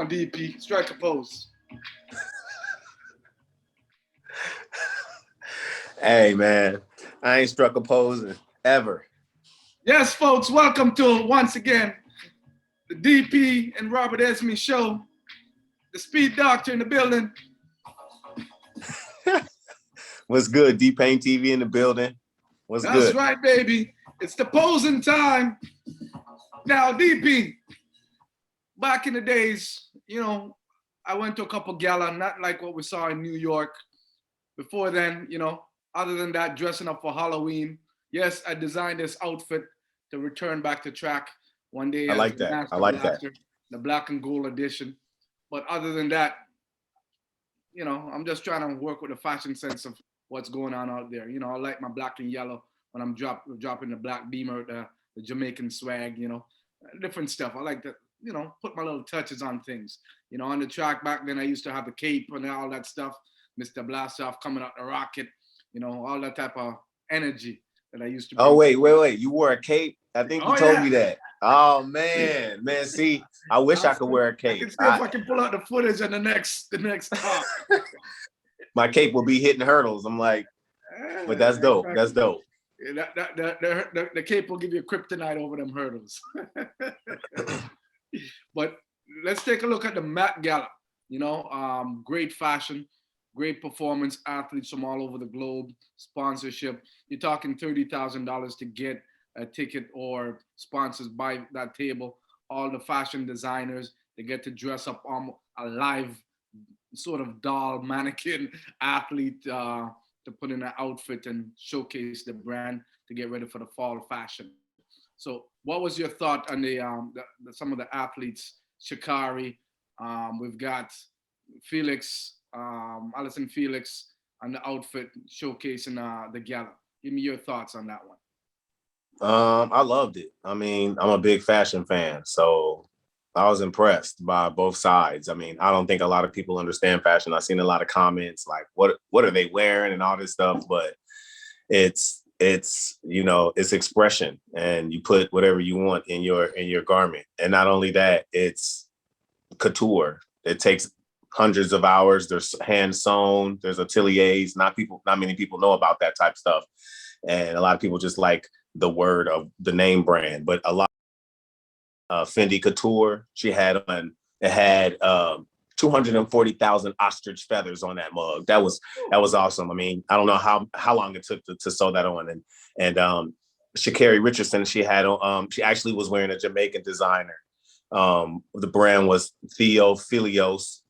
on, DP. Strike a pose. Hey, man. I ain't struck a pose ever. Yes, folks. Welcome to, once again, the DP and Robert Esme show. The Speed Doctor in the building. What's good? D-Pain TV in the building. What's That's good? right, baby. It's the posing time. Now, DP, back in the days, I went to a couple gala, not like what we saw in New York. Before then, other than that, dressing up for Halloween. Yes, I designed this outfit to return back to track one day. I like that. I like that. The black and gold edition. But other than that, I'm just trying to work with the fashion sense of what's going on out there. I like my black and yellow when I'm dropping the black beamer, the Jamaican swag, different stuff. I like to, put my little touches on things. On the track back then, I used to have the cape and all that stuff. Mr. Blastoff coming out the rocket, all that type of energy that I used to bring. Oh, wait. You wore a cape? I think you told me that. Oh, man. See, I wish I could wear a cape. I can see if I can pull out the footage in the next talk. My cape will be hitting hurdles. I'm like, but that's dope. Exactly. That's dope. The cape will give you a kryptonite over them hurdles. But let's take a look at the Met Gala. Great fashion, great performance, athletes from all over the globe, sponsorship. You're talking $30,000 to get a ticket or sponsors buy that table. All the fashion designers, they get to dress up on a live sort of doll mannequin athlete to put in an outfit and showcase the brand to get ready for the fall fashion. So what was your thought on some of the athletes? Sha'Carri, we've got Felix, Allyson Felix on the outfit showcasing the gala. Give me your thoughts on that one. I loved it. I mean, I'm a big fashion fan, so I was impressed by both sides. I mean, I don't think a lot of people understand fashion. I've seen a lot of comments like, what are they wearing and all this stuff, but it's expression, and you put whatever you want in your garment. And not only that, it's couture. It takes hundreds of hours. There's hand sewn, there's ateliers. Not many people know about that type of stuff. And a lot of people just like the word of the name brand, but a lot Fendi couture. It had 240,000 ostrich feathers on that mug. That was awesome. I mean, I don't know how long it took to sew that on. And Sha'Carri Richardson, she actually was wearing a Jamaican designer. The brand was Theo Filios,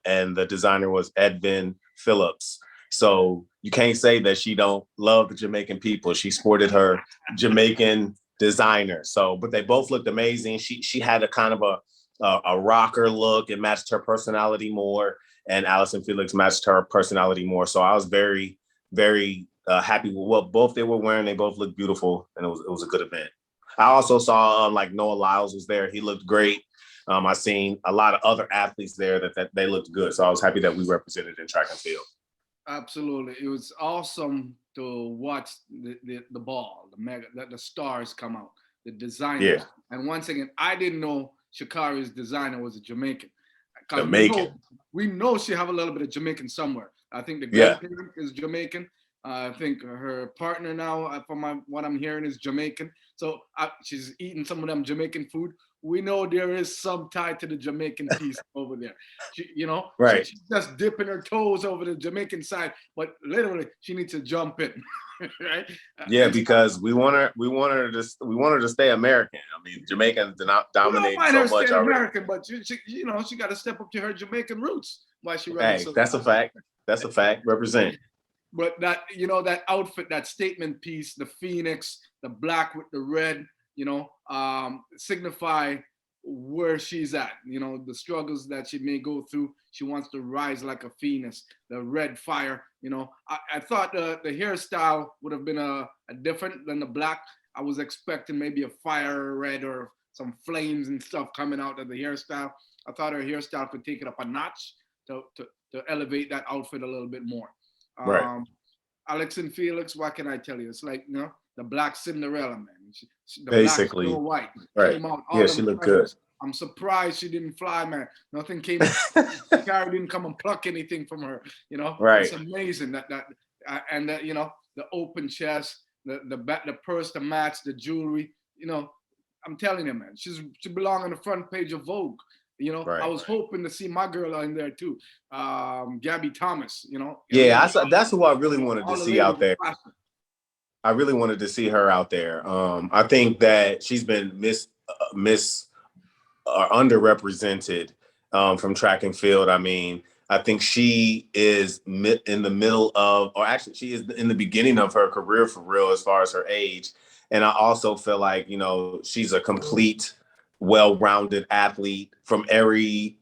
and the designer was Edwin Phillips. So you can't say that she don't love the Jamaican people. She sported her Jamaican designer. So, but they both looked amazing. She had a kind of a rocker look. It matched her personality more, and Allyson Felix matched her personality more. So I was very, very happy with what both they were wearing. They both looked beautiful, and it was a good event. I also saw like Noah Lyles was there. He looked great. I seen a lot of other athletes there that they looked good. So I was happy that we represented in track and field. Absolutely. It was awesome to watch the ball, the stars come out, the designers. Yeah. And once again, I didn't know Sha'Carri's designer was a Jamaican. Jamaican. We know she have a little bit of Jamaican somewhere. I think the grandparent is Jamaican. I think her partner now, from what I'm hearing, is Jamaican. So she's eating some of them Jamaican food. We know there is some tie to the Jamaican piece over there. Right. She's just dipping her toes over the Jamaican side, but literally she needs to jump in, right? Yeah, because we want her to stay American. I mean, Jamaicans do not dominate so much already. American, but she got to step up to her Jamaican roots while she runs. Hey, that's a fact. That's a fact. Represent. But that outfit, that statement piece, the Phoenix, the black with the red, signify where she's at, the struggles that she may go through. She wants to rise like a phoenix, the red fire. I thought the hairstyle would have been a different than the black. I was expecting maybe a fire red or some flames and stuff coming out of the hairstyle. I thought her hairstyle could take it up a notch to elevate that outfit a little bit more. Right. Allyson Felix, what can I tell you? It's like, the black Cinderella, man. Basically. Black, white. Right. Yeah, she looked good. I'm surprised she didn't fly, man. Nothing came. Sha'Carri didn't come and pluck anything from her. You know, Right. it's amazing and that, you know, the open chest, the purse, the match, the jewelry. You know, I'm telling you, man, she belong on the front page of Vogue. You know, I Right. was hoping to see my girl in there too, Gabby Thomas. You know, Yeah, that's who I really wanted to all the see ladies out in there. fashion. I really wanted to see her out there. I think that she's been miss or underrepresented from track and field. I mean, I think she is in the middle of, or actually, she is in the beginning of her career for real, as far as her age. And I also feel like, you know, she's a complete, well-rounded athlete from every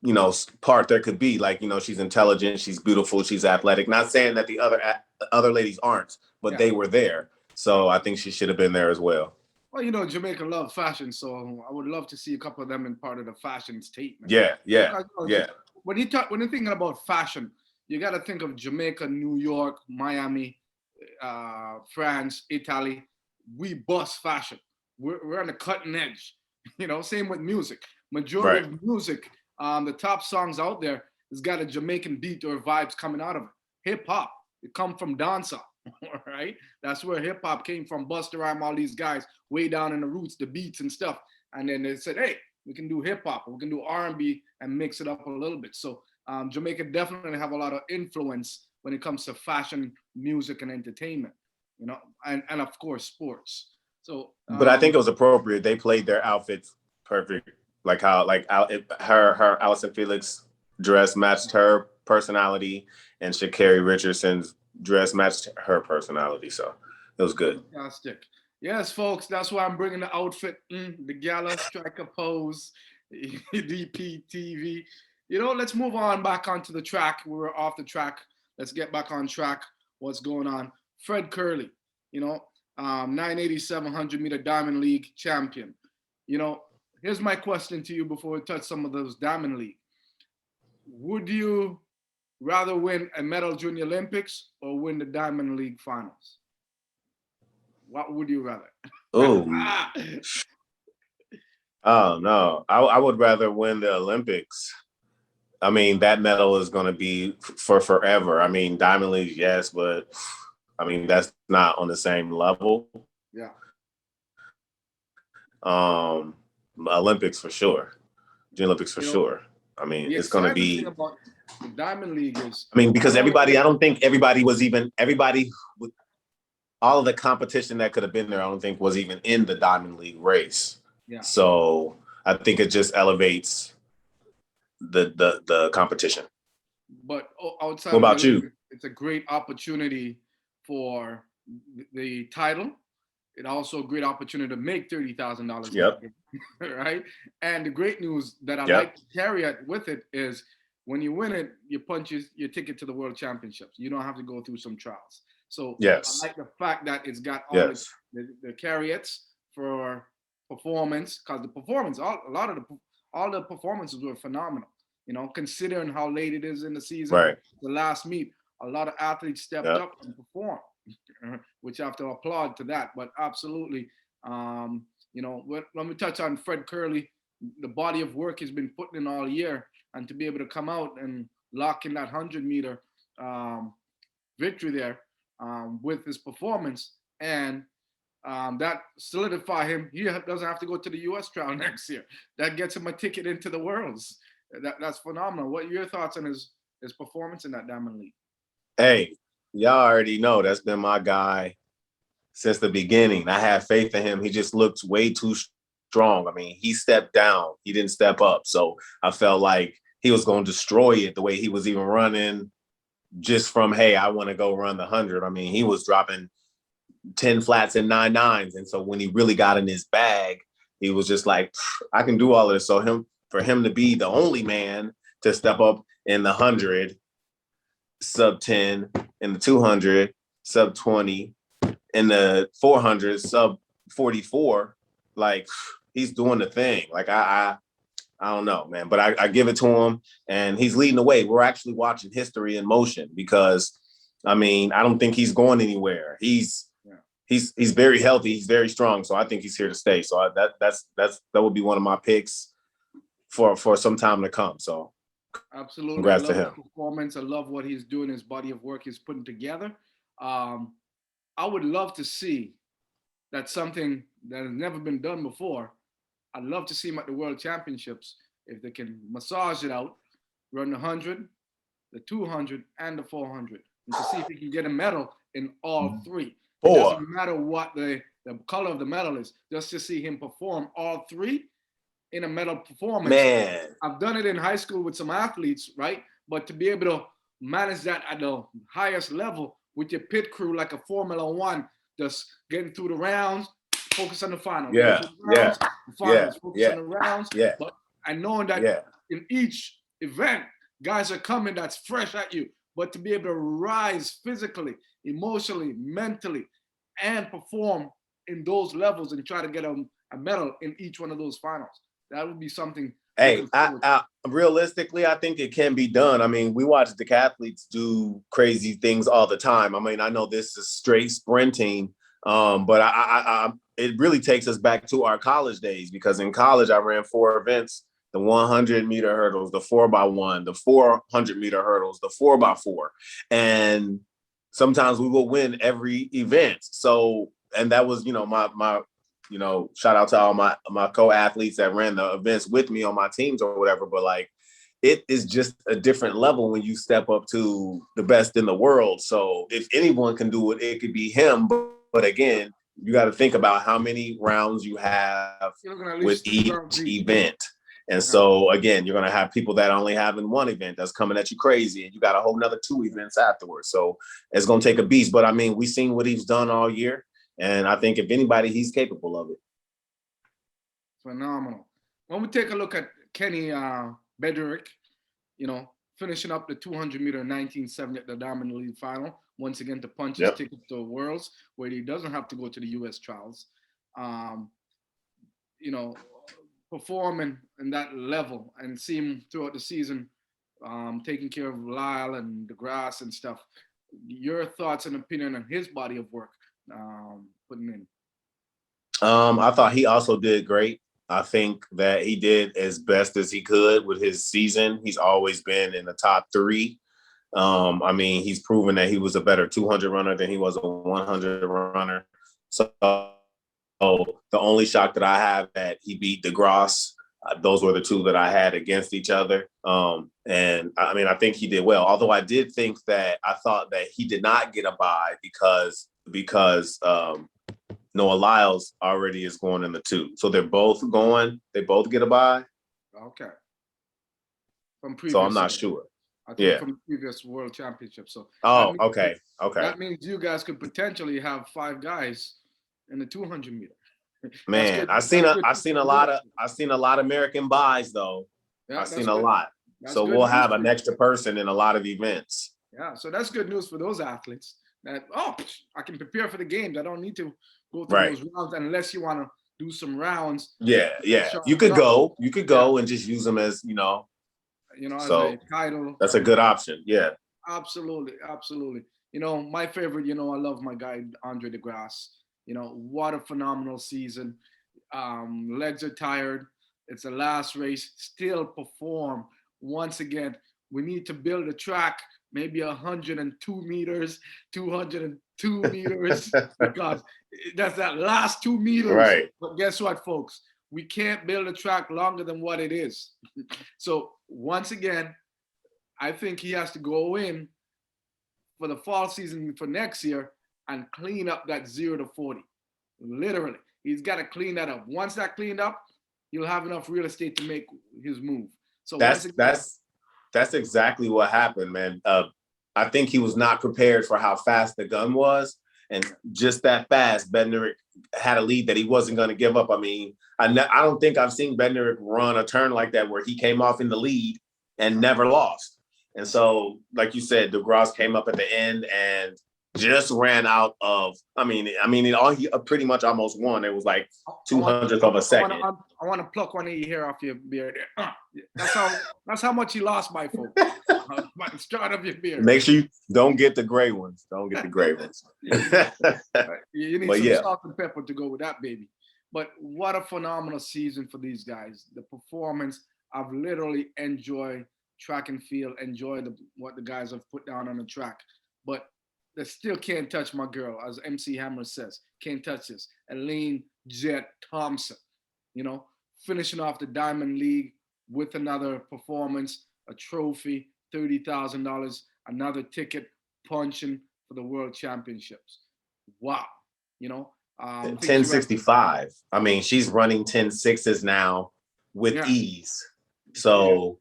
you know part there could be. Like, you know, she's intelligent, she's beautiful, she's athletic. Not saying that the other ladies aren't, but they were there. So I think she should have been there as well. Well, you know, Jamaica love fashion, so I would love to see a couple of them in part of the fashion statement. Yeah, yeah, Because, you know, yeah. when you're thinking about fashion, you got to think of Jamaica, New York, Miami, France, Italy. We bust fashion. We're on the cutting edge. You know, same with music. Majority Right. of music, the top songs out there has got a Jamaican beat or vibes coming out of it. Hip hop, it come from dancehall, right? That's where hip hop came from. Busta Rhymes, all these guys way down in the roots, the beats and stuff. And then they said, hey, we can do hip hop, we can do R&B and mix it up a little bit. So Jamaica definitely have a lot of influence when it comes to fashion, music, and entertainment, you know, and of course sports. So, But I think it was appropriate. They played their outfits perfect, like how her Allison Felix dress matched her personality, and Sha'Carri Richardson's dress matched her personality. So it was good. Fantastic. Yes, folks, that's why I'm bringing the outfit, the Gala striker pose, DPTV. You know, let's move on back onto the track. We were off the track. Let's get back on track. What's going on? Fred Curley, you know, 980, 700-meter Diamond League champion. You know, here's my question to you before we touch some of those Diamond League. Would you rather win a medal during the Olympics or win the Diamond League finals? What would you rather? Oh, oh no, I would rather win the Olympics. I mean, that medal is going to be for forever. I mean, Diamond League, yes, but I mean, that's not on the same level. Yeah. Olympics for sure. The Olympics for sure. I mean, it's going to be. Thing about the Diamond League is. I mean, because everybody, I don't think everybody all of the competition that could have been there, I don't think was even in the Diamond League race. Yeah. So I think it just elevates the competition. But outside, what about you? It's a great opportunity for the title. It also a great opportunity to make $30,000. Yep. Right. And the great news that I like to carry it with it is when you win it, you punch your ticket to the World Championships. You don't have to go through some trials. So yes. I like the fact that it's got all the caveats for performance, because the performance, all the performances were phenomenal. You know, considering how late it is in the season, right. The last meet, a lot of athletes stepped up and performed, which I have to applaud to that. But absolutely, you know, when we touch on Fred Curley, the body of work he's been putting in all year, and to be able to come out and lock in that 100-meter victory there with his performance, and that solidify him. He doesn't have to go to the U.S. trial next year. That gets him a ticket into the Worlds. That's phenomenal. What are your thoughts on his performance in that Diamond League? Hey, y'all already know that's been my guy since the beginning. I had faith in him. He just looked way too strong. I mean, he stepped down. He didn't step up. So I felt like he was going to destroy it the way he was even running just from, hey, I want to go run the 100. I mean, he was dropping 10 flats and 9 nines. And so when he really got in his bag, he was just like, I can do all of this. So for him to be the only man to step up in the 100, sub 10, in the 200, sub 20, in the 400, sub 44, like he's doing the thing. Like I don't know, man, but I give it to him, and he's leading the way. We're actually watching history in motion because, I mean, I don't think he's going anywhere. He's he's very healthy. He's very strong. So I think he's here to stay. So that would be one of my picks for some time to come. So Absolutely. I congrats to love his him. performance. I love what he's doing, his body of work he's putting together. I would love to see that something that has never been done before. I'd love to see him at the World Championships if they can massage it out, run the 100, the 200, and the 400, and to see if he can get a medal in all three. It doesn't matter what the color of the medal is, just to see him perform all three in a medal performance. Man, I've done it in high school with some athletes, right? But to be able to manage that at the highest level with your pit crew, like a Formula One, just getting through the rounds, focus on the final. Yeah, Rounds, yeah, the finals, yeah, focus yeah, on the rounds. yeah. But and knowing that in each event, guys are coming that's fresh at you. But to be able to rise physically, emotionally, mentally, and perform in those levels and try to get a medal in each one of those finals, that would be something. Hey, realistically, I think it can be done. I mean, we watch decathletes do crazy things all the time. I mean, I know this is straight sprinting, but it really takes us back to our college days, because in college I ran 4 events: the 100-meter hurdles, the 4x1, the 400-meter hurdles, the 4x4, and sometimes we will win every event. So, and that was, my shout out to all my co-athletes that ran the events with me on my teams or whatever. But like, it is just a different level when you step up to the best in the world. So if anyone can do it, it could be him. But again, you got to think about how many rounds you have with each event. And so again, you're going to have people that only have in one event that's coming at you crazy, and you got a whole nother 2 events afterwards. So it's going to take a beast. But I mean, we've seen what he's done all year. And I think if anybody, he's capable of it. Phenomenal. When we take a look at Kenny Bedrick, finishing up the 200-meter in 1970 at the Diamond League final, once again to punch his ticket to Worlds, where he doesn't have to go to the U.S. trials. Performing in that level and see him throughout the season, taking care of Lyle and DeGrasse and stuff. Your thoughts and opinion on his body of work? Putting in. I thought he also did great. I think that he did as best as he could with his season. He's always been in the top 3. I mean, he's proven that he was a better 200 runner than he was a 100 runner. So the only shock that I have that he beat DeGrasse. Those were the 2 that I had against each other. And I mean, I think he did well. Although I did think that I thought that he did not get a bye because Noah Lyles already is going in the 2. So they're both going. They both get a bye. Okay. So I'm not sure. I think from the previous World Championship. So okay. That means you guys could potentially have 5 guys in the 200 meter. Man, I've seen a lot of American buys though. I've seen a lot. So we'll have an extra person in a lot of events. Yeah, so that's good news for those athletes. That I can prepare for the games. I don't need to go through those rounds unless you want to do some rounds. Yeah. You could go and just use them as so as a title. That's a good option. Yeah. Absolutely. My favorite. I love my guy Andre DeGrasse. What a phenomenal season. Legs are tired. It's the last race. Still perform. Once again, we need to build a track, maybe 102 meters, 202 meters, because that's that last 2 meters. Right. But guess what, folks? We can't build a track longer than what it is. So once again, I think he has to go in for the fall season for next year and clean up that 0 to 40. Literally, he's got to clean that up. Once that cleaned up, he'll have enough real estate to make his move. So that's exactly what happened, man. I think he was not prepared for how fast the gun was, and just that fast, Bednarik had a lead that he wasn't going to give up. I mean, I don't think I've seen Bednarik run a turn like that where he came off in the lead and never lost. And so, like you said, DeGrasse came up at the end and just ran out of. He pretty much almost won. It was like 200th of a second. I want to pluck one of your hair off your beard. That's how much he lost by, folks. But start of your beard. Make sure you don't get the gray ones. Don't get the gray ones. You need But some yeah, salt and pepper to go with that, baby. But what a phenomenal season for these guys. The performance, I've literally enjoyed track and field, enjoyed what the guys have put down on the track. But they still can't touch my girl, as MC Hammer says. Can't touch this. Elaine Jet Thompson, you know, finishing off the Diamond League with another performance, a trophy, $30,000, another ticket, punching for the World Championships. Wow, you know, I think she ran. 1065. I mean, she's running 10.6s now with Yeah, ease. yeah, So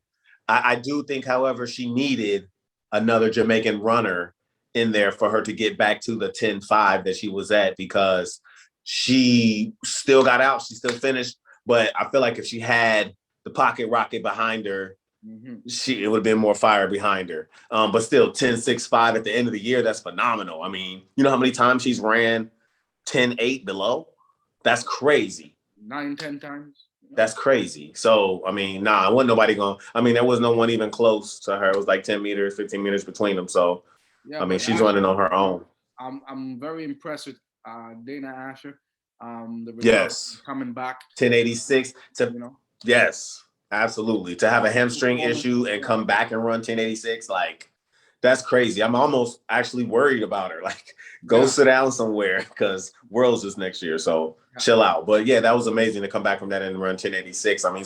I do think, however, she needed another Jamaican runner in there for her to get back to the 10.5 that she was at, because she still got out, she still finished. But I feel like if she had the pocket rocket behind her, hmm it would have been more fire behind her. But still, 10.65 at the end of the year, that's phenomenal. I mean, you know how many times she's ran 10.8 below? That's crazy. 9, 10 times. That's crazy. So, I mean, nah, wasn't nobody going. I mean, there was no one even close to her. It was like 10 meters, 15 meters between them. So, Yeah, I mean, but she's running on her own. I'm very impressed with Dana Asher. The recovery Yes. coming back. 10.86 to, You know, yes, absolutely. To have a hamstring performance. issue and Yeah, come back and run 10.86, like, that's crazy. I'm almost actually worried about her. Like, go yeah, sit down somewhere, because Worlds is next year. So yeah, chill out. But yeah, that was amazing to come back from that and run 10.86. I mean,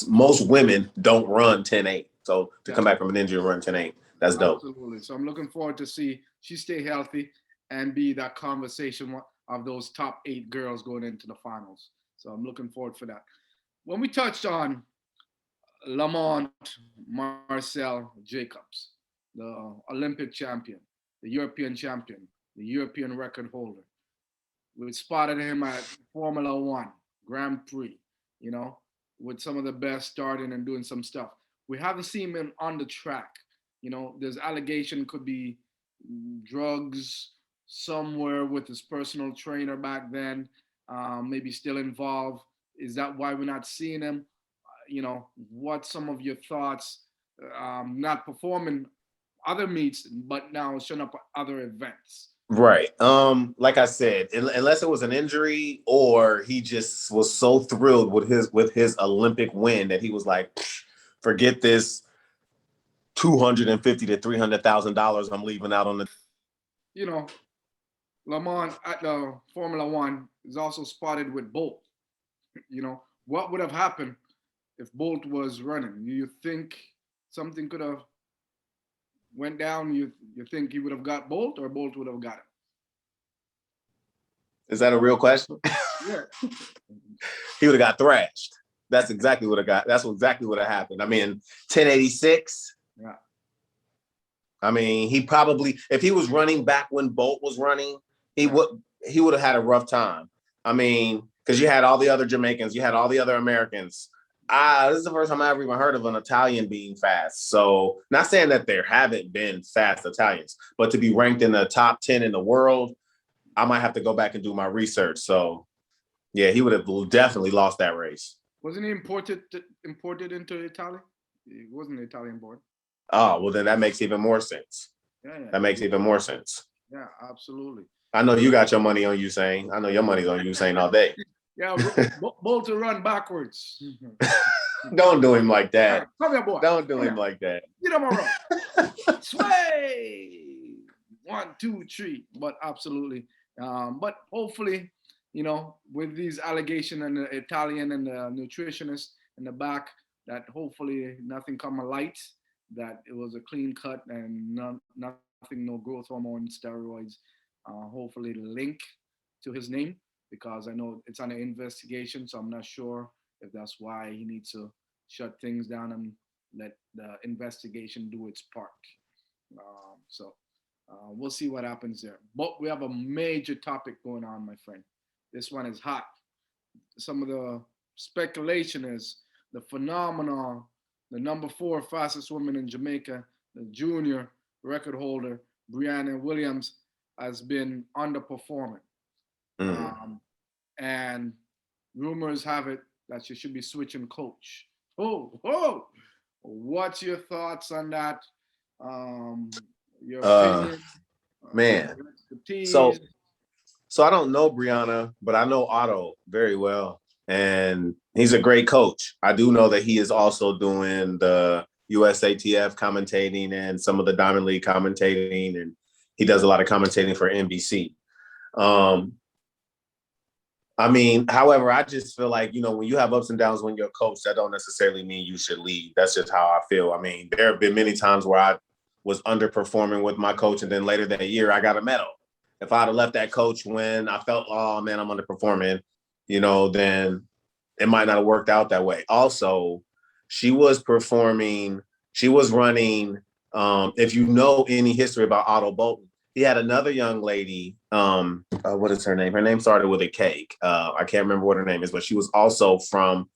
most women don't run 10.8. So to yeah. come back from an injury and run 10.8, that's dope. Absolutely. So I'm looking forward to see she stay healthy and be that conversation of those top 8 girls going into the finals. So I'm looking forward for that. When we touched on Lamont Marcel Jacobs, the Olympic champion, the European champion, the European record holder, we spotted him at Formula One Grand Prix, you know, with some of the best starting and doing some stuff. We haven't seen him on the track. You know, there's allegation could be drugs somewhere with his personal trainer back then, maybe still involved. Is that why we're not seeing him? You know, what some of your thoughts? Not performing other meets, but now showing up at other events. Right. Like I said, unless it was an injury or he just was so thrilled with his Olympic win that he was like, forget this $250 to $300,000 I'm leaving out on the. You know, Lamont at the Formula One is also spotted with Bolt. You know, what would have happened if Bolt was running? You think something could have went down? You think he would have got Bolt or Bolt would have got him? Is that a real question? Yeah. He would have got thrashed. That's exactly what I got. That's exactly what happened. I mean, 10.86. Yeah. I mean, he probably, if he was running back when Bolt was running, he Yeah. would have had a rough time. I mean, because you had all the other Jamaicans, you had all the other Americans. This is the first time I ever even heard of an Italian being fast. So, not saying that there haven't been fast Italians, but to be ranked in the top 10 in the world, I might have to go back and do my research. So, yeah, he would have definitely lost that race. Wasn't he imported into Italy? He wasn't Italian born. Oh, well, then that makes even more sense. Yeah, yeah, That makes even more sense. yeah, absolutely. I know you got your money on Usain. I know your money's on Usain all day. Yeah, Bolt to run backwards. Don't do him like that. Come here, boy. Don't do Come him here. like that. Get him around. Sway. 1, 2, 3. But absolutely. But hopefully, you know, with these allegations and the Italian and the nutritionist in the back, that hopefully nothing come alight, that it was a clean cut and nothing, no growth hormone, steroids. Hopefully link to his name because I know it's under investigation, so I'm not sure if that's why he needs to shut things down and let the investigation do its part. So we'll see what happens there. But we have a major topic going on, my friend. This one is hot. Some of the speculation is the phenomenon, the number 4 fastest woman in Jamaica, the junior record holder, Brianna Williams, has been underperforming. Mm. And rumors have it that she should be switching coach. Oh, what's your thoughts on that? Um, your Uh, opinion, man. your expertise. So I don't know Brianna, but I know Otto very well. And he's a great coach. I do know that he is also doing the USATF commentating and some of the Diamond League commentating, and he does a lot of commentating for NBC. Um, I mean, however, I just feel like, when you have ups and downs when you're a coach, that don't necessarily mean you should leave. That's just how I feel. I mean, there have been many times where I was underperforming with my coach, and then later that year I got a medal. If I'd have left that coach when I felt, oh man, I'm underperforming, then it might not have worked out that way. Also, she was performing, she was running. If you know any history about Otto Bolton, he had another young lady. What is her name? Her name started with a K. I can't remember what her name is, but she was also from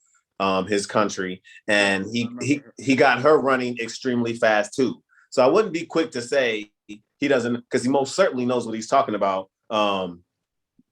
his country, and he got her running extremely fast too. So I wouldn't be quick to say he doesn't, because he most certainly knows what he's talking about.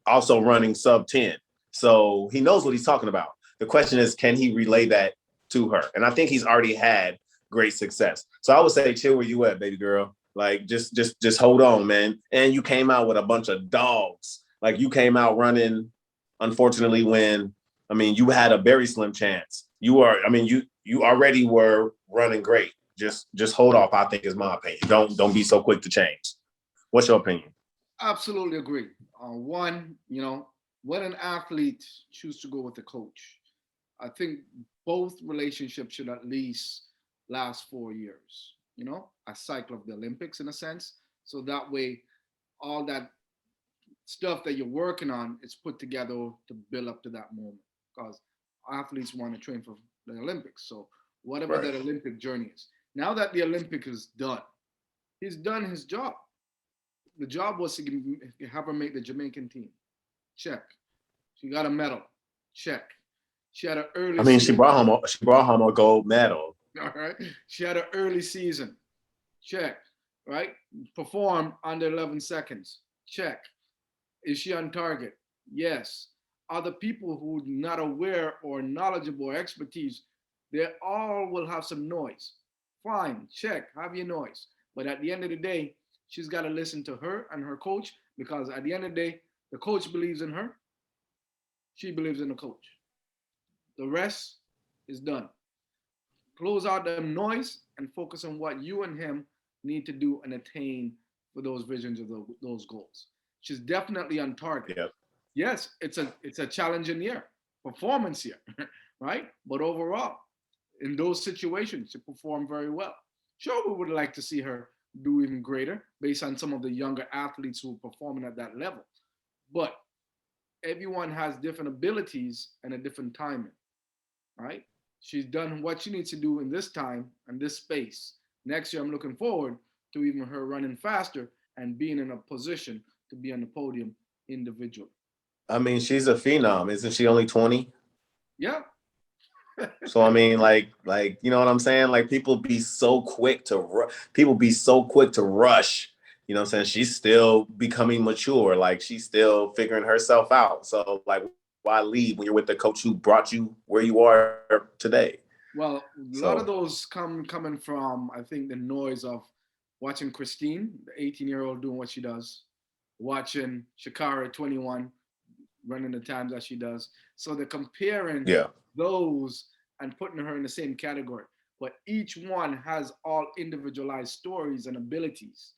Also running sub 10, so he knows what he's talking about. The question is, can he relay that to her? And I think he's already had great success. So I would say, chill where you at, baby girl. Like, just hold on, man. And you came out with a bunch of dogs. Like, you came out running, unfortunately, when, I mean, you had a very slim chance. You already were running great. Just hold off, I think, is my opinion. Don't be so quick to change. What's your opinion? Absolutely agree. One, when an athlete choose to go with a coach, I think both relationships should at least last 4 years. A cycle of the Olympics in a sense, so that way all that stuff that you're working on is put together to build up to that moment. Because athletes want to train for the Olympics, so whatever Right. that Olympic journey is. Now that the Olympic is done, he's done his job. The job was to have her make the Jamaican team. Check. She got a medal. Check. She had an I early mean, season. she brought home a gold medal. All right. She had an early season. Check. Right. Performed under 11 seconds. Check. Is she on target? Yes. Other people who are not aware or knowledgeable or expertise, they all will have some noise. Fine. Check. Have your noise. But at the end of the day, she's got to listen to her and her coach, because at the end of the day, the coach believes in her. She believes in the coach. The rest is done. Close out the noise and focus on what you and him need to do and attain for those visions of those goals. She's definitely on target. Yep. Yes, it's a challenging year, performance year, right? But overall, in those situations, she performed very well. Sure, we would like to see her do even greater based on some of the younger athletes who are performing at that level. But everyone has different abilities and a different timing, right? She's done what she needs to do in this time and this space. Next year, I'm looking forward to even her running faster and being in a position to be on the podium individually. I mean, she's a phenom. Isn't she only 20? Yeah. So I mean, you know what I'm saying? Like, people be so quick to rush. You know what I'm saying? She's still becoming mature. Like, she's still figuring herself out. So like, why leave when you're with the coach who brought you where you are today? Well, a lot of So those coming from, I think, the noise of watching Christine, the 18-year-old, doing what she does, watching Sha'Carri 21 running the times that she does. So they're comparing yeah, those and putting her in the same category. But each one has all individualized stories and abilities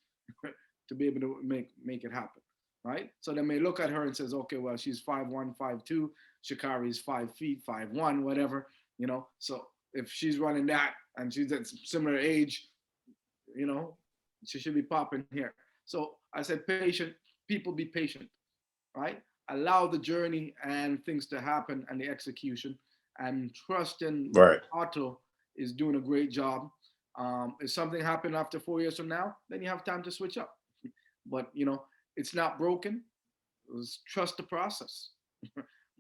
to be able to make it happen, right? So they may look at her and says, okay, well, she's 5'1", 5'2", Sha'Carri is 5 feet, 5'1", whatever, So if she's running that and she's at similar age, you know, she should be popping here. So I said, patient people, be patient, right? Allow the journey and things to happen and the execution, and trust in right. Otto is doing a great job. If something happened after 4 years from now, then you have time to switch up. But it's not broken. Just trust the process.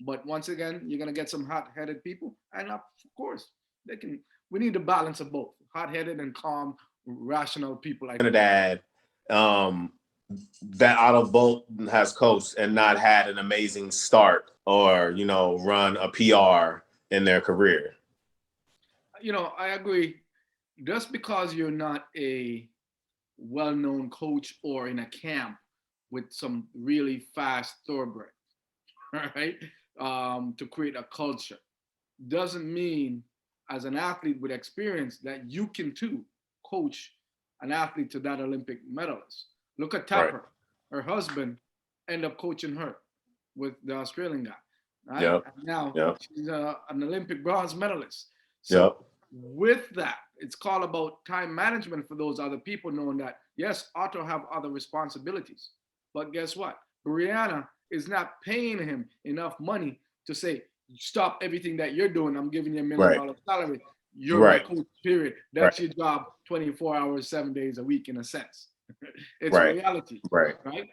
But once again, you're gonna get some hot-headed people, and of course, they can. We need a balance of both, hot-headed and calm, rational people like me. Trinidad, um, that Otto Bolton has coached and not had an amazing start or, run a PR in their career. I agree. Just because you're not a well-known coach or in a camp with some really fast thoroughbred, right? To create a culture doesn't mean as an athlete with experience that you can too coach an athlete to that Olympic medalist. Look at Right. Tapper. Her husband ended up coaching her with the Australian guy, right? Yep. And now Yep. she's an Olympic bronze medalist. Yep. So with that, it's called about time management for those other people, knowing that yes, Otto have other responsibilities, but guess what? Brianna is not paying him enough money to say, stop everything that you're doing. I'm giving you $1 million Right. salary. You're my Right. coach, period. That's Right. your job 24 hours, 7 days a week, in a sense. It's Right. reality, Right. right?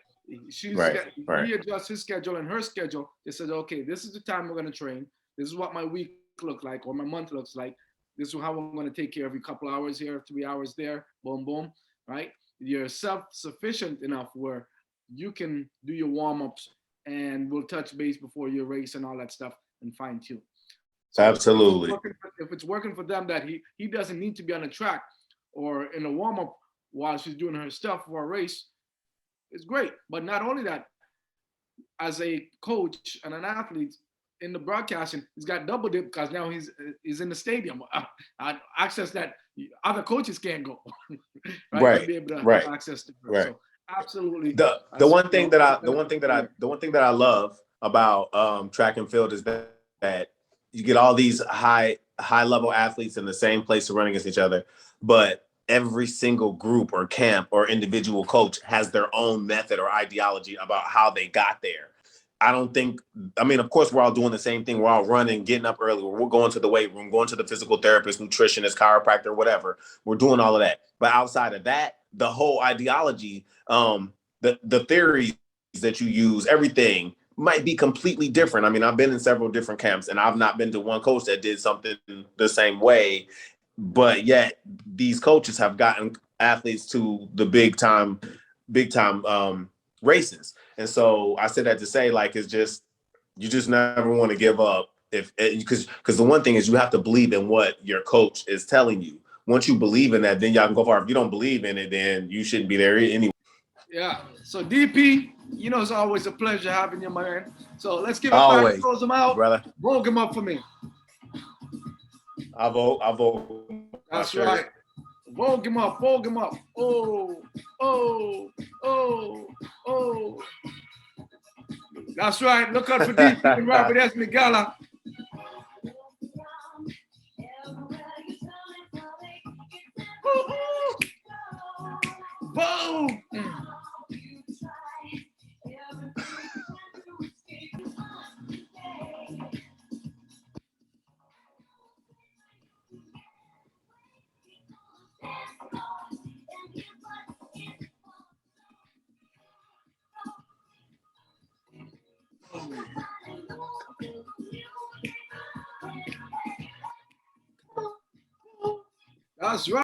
Right. Right. He adjusts his schedule and her schedule. They said, okay, this is the time we're going to train. This is what my week looks like or my month looks like. This is how I'm going to take care of every couple hours here, 3 hours there, boom, boom, right? You're self-sufficient enough where you can do your warm-ups and we'll touch base before your race and all that stuff and fine tune. So Absolutely. if it's working for them that he doesn't need to be on the track or in a warm-up while she's doing her stuff for a race, it's great. But not only that, as a coach and an athlete in the broadcasting, he's got double dip because now he's in the stadium. Access that other coaches can't go, right? Right. To be able to Right. have access to her. Right. So absolutely. The one thing that I love about track and field is that you get all these high level athletes in the same place to run against each other, but every single group or camp or individual coach has their own method or ideology about how they got there. I mean, of course, we're all doing the same thing. We're all running, getting up early. We're going to the weight room, going to the physical therapist, nutritionist, chiropractor, whatever. We're doing all of that. But outside of that, the whole ideology, the theories that you use, everything might be completely different. I mean, I've been in several different camps and I've not been to one coach that did something the same way. But yet these coaches have gotten athletes to the big time races. And so I said that to say, like, it's just, you just never want to give up because the one thing is you have to believe in what your coach is telling you. Once you believe in that, then y'all can go far. If you don't believe in it, then you shouldn't be there anyway. Yeah. So DP, it's always a pleasure having you, man. So let's give it Always, back, close them out, brother. Vogue him up for me. I vote. That's right. Vogue him up. Oh, oh, oh, oh. That's right. Look out for DP and Robert Esme Gala. Vogue. That's right.